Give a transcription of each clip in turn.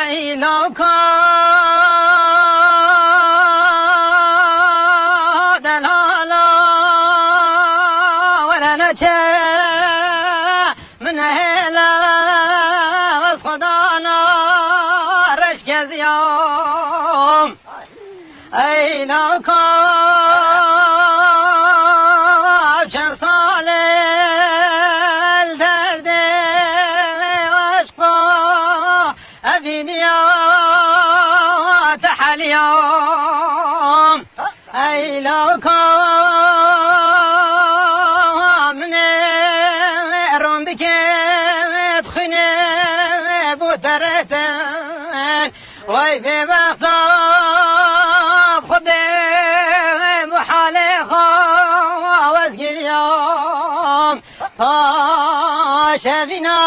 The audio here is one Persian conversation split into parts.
لو كان الهلا ورنا من هلا وصدانا رشك زيوم اي لو كان صالح الدرد واشقى ابينيا اليوم اي لو كان من روندك تخني بوترتن وي في بختاب خدي محالي وازق اليوم فاشفنا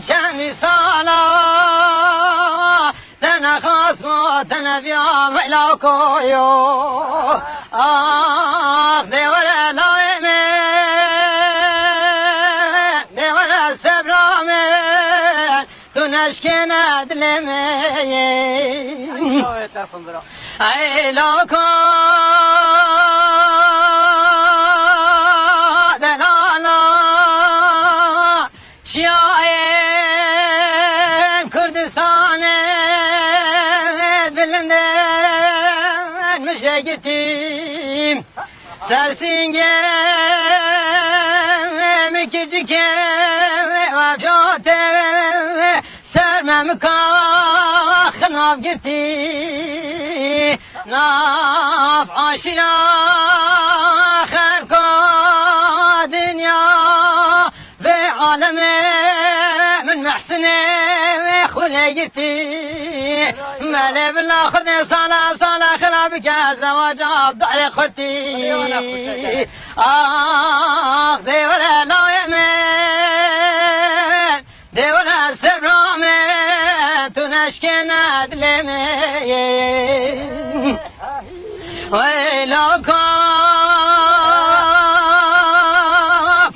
شاني صلاة تنا خاصمو تنا بيوم لو كويو دي ورا لايمين دي ورا سبرامين تنشكنا دلمين اي لو كان لالا شايم كردستان بلندن مشاكرتيم سرسنگم مكجكم وابجاتم سرممكا خناف گرتی ناف عاشنا خرکا دنیا به عالم من محسنه خونه گرتی ماله بلا خدني صالة خرابك زواج عبدالي خرتي دي ورا لا يمين دي ورا سبرامين تنشكنا دلمين ويلو كان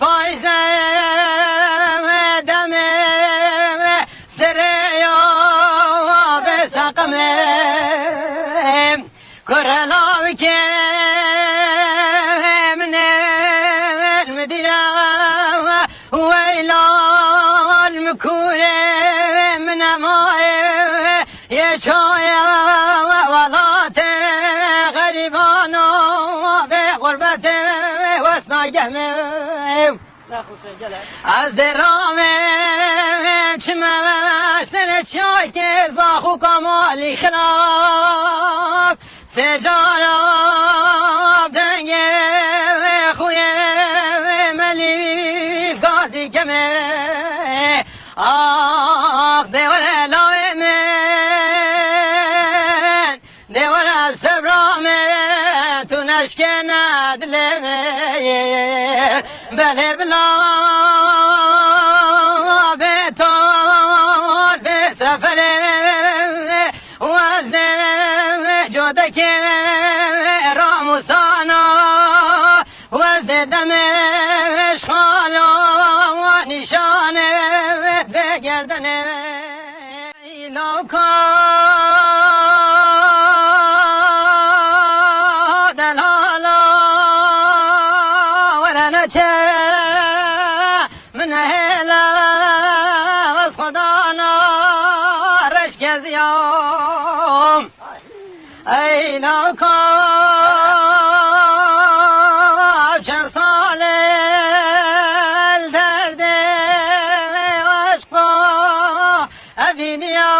فايزة دمي سريو بسقمي كرلاوك من المدينة ويلا المكونة من ماي يشايا ولاته غريبانو بغربته واسنا جهمي از درامم چما سر چای که زاخو کمالی خلاف سجارا دنگه خوی ملی گازی کمه دیوره لای من دیوره سبرامه تو نشکه ندلمه بله بلا بتان به سفره وزده جودک راموسانا وزده دمش خالا و نشانه به گردنه لو کان الهلا ورنا من هلا وصدانا رشك زيوم اي لو كان صالح الدرد واشقى ابينيا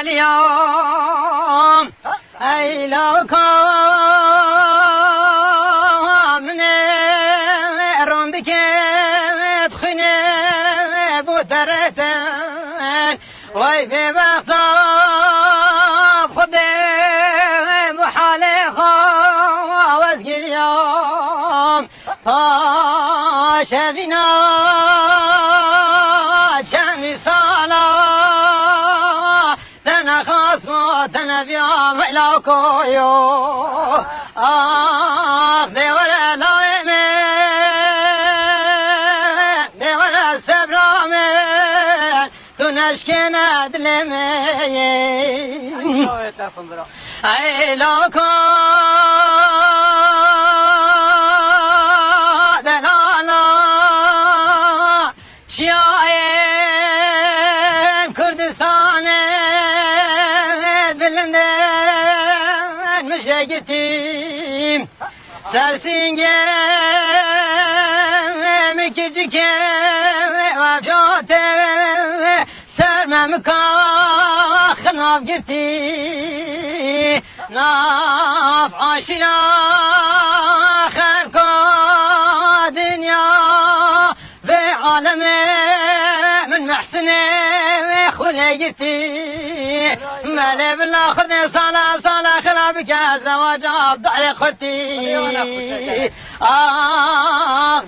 اليوم اي لو كان من روندك تخني بوترتن وي في بختاب خدي محالي وازق اليوم فاشفنا شاني صلاة تنا خاصمو تنا بيوم لو كويو دي ورا لايمين دي ورا سبرامين تنشكن أدلمي أي لو كان دلالا شاين كردستان بلندن مشاكرتيم سرسنگم مكجكم وفجاتم سرممكا خناف گرتي ناف عاشنا خلقا دنيا بعالم من محسنه خلقتي مالي بالاخر صالة خرابك زواجاب دعي خلتي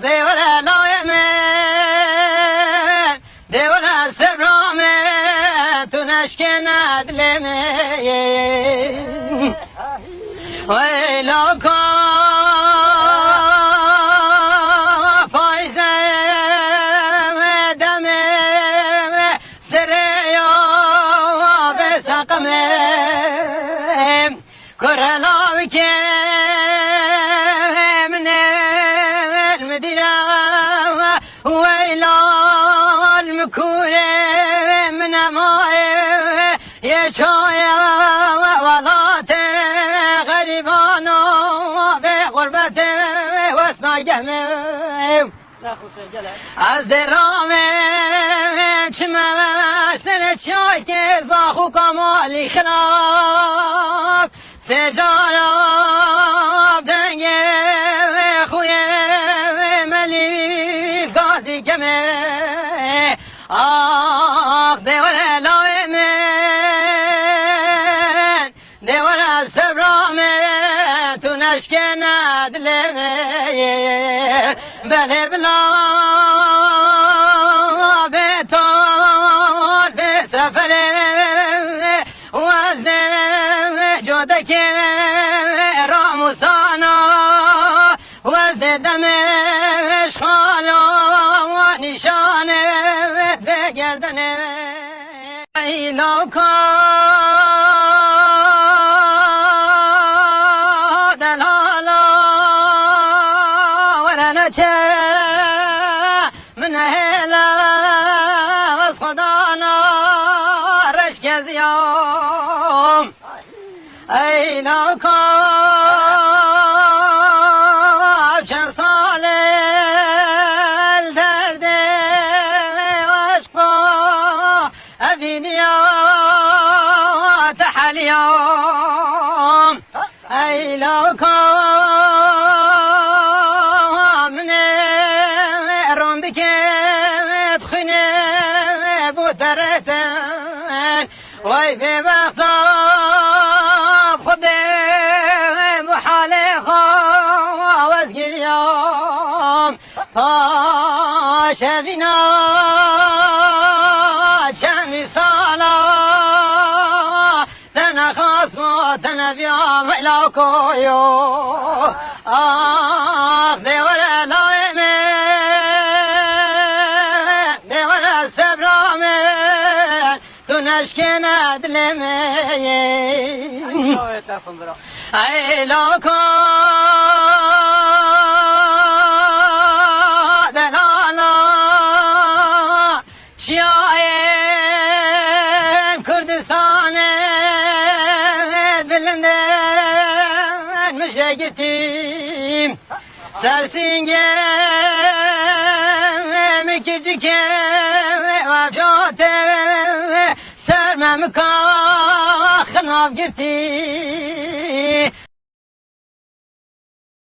ديورا لا يمين ديورا سبرامي تنشكن أدلمي ويلو كان فايزة دمي سريو بسقمي كرهلاوك من المدينة ويلا المكورة من ماي يشايا ولات غريبانو بغربة واسنا جهمي از رامي كما سنة شايك زاخو كمالي خلاف سجارة بدنجي خويا ملي غازي كمي دورة لايمين دورة سبرامي تنشكن أدلمي بلي بلا بيتون بسفري وزن جودك راموسانا وزن دمش خالو ونشان بگردنه ای لو کان دلالا ورنچه من هلا وصدانا رشک زیام ای لو کان چند ساله الدرد عشقا ابینیا تحلیام ای لو کان من روندی که تخینه بودرتن وای به وقتا خود محاله خواهز گریام تا شبینا چندی سالا تنخواست ما تنبیام ویلا کویو دیوار لایمه دیوار سبرامه تنشکن أدلمي أي لو كان دلالا شاين كردستان بلندن مشاكرتيم سرسنگم مكجكم وفجاتم سرممكا خناف گرتي